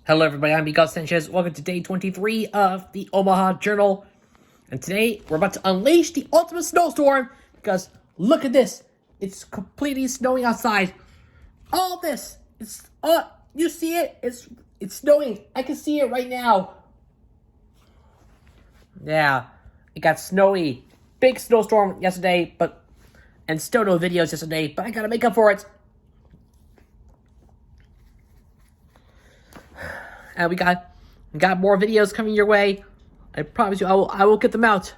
Hello everybody, I'm Miguel Sanchez. Welcome to day 23 of the Omaha Journal. And today, we're about to unleash the ultimate snowstorm because look at this. It's completely snowing outside. All this, you see it? It's snowing. I can see it right now. Yeah, it got snowy. Big snowstorm yesterday, and still no videos yesterday, but I gotta make up for it. And we got more videos coming your way. I promise you, I will get them out.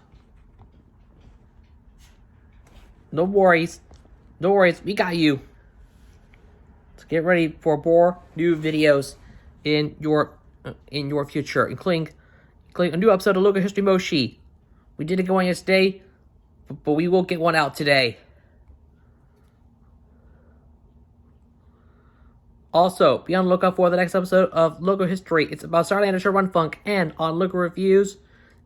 No worries, we got you. So get ready for more new videos in your future, including a new episode of Local History Moshi. We didn't get one yesterday, but we will get one out today. Also, be on the lookout for the next episode of Local History. It's about Starlander Show Run Funk, and on Local Reviews,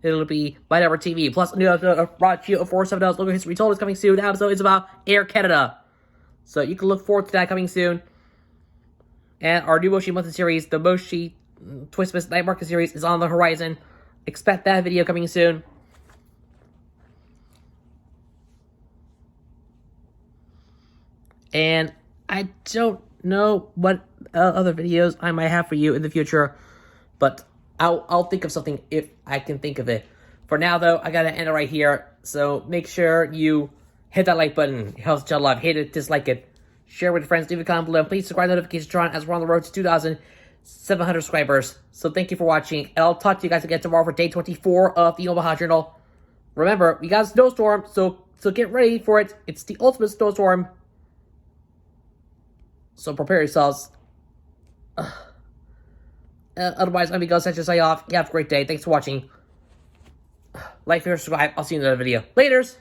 it'll be by Network TV. Plus, a new episode of Rod Geo 470's Local History Told is coming soon. That episode is about Air Canada. So you can look forward to that coming soon. And our new Moshi Monthly series, the Moshi Twistmas Night Market series, is on the horizon. Expect that video coming soon. And I don't know what other videos I might have for you in the future, but I'll think of something if I can think of it. For now, though, I gotta end it right here. So make sure you hit that like button. It helps a lot. Hit it, dislike it, share with your friends, leave a comment below. Please subscribe to the notification tron as we're on the road to 2,700 subscribers. So thank you for watching, and I'll talk to you guys again tomorrow for day 24 of the Omaha Journal. Remember, we got a snowstorm, so get ready for it. It's the ultimate snowstorm. So prepare yourselves. Otherwise, I'm Miguel Sanchez. Sign off. You have a great day. Thanks for watching. Like, share, subscribe. I'll see you in another video. Laters!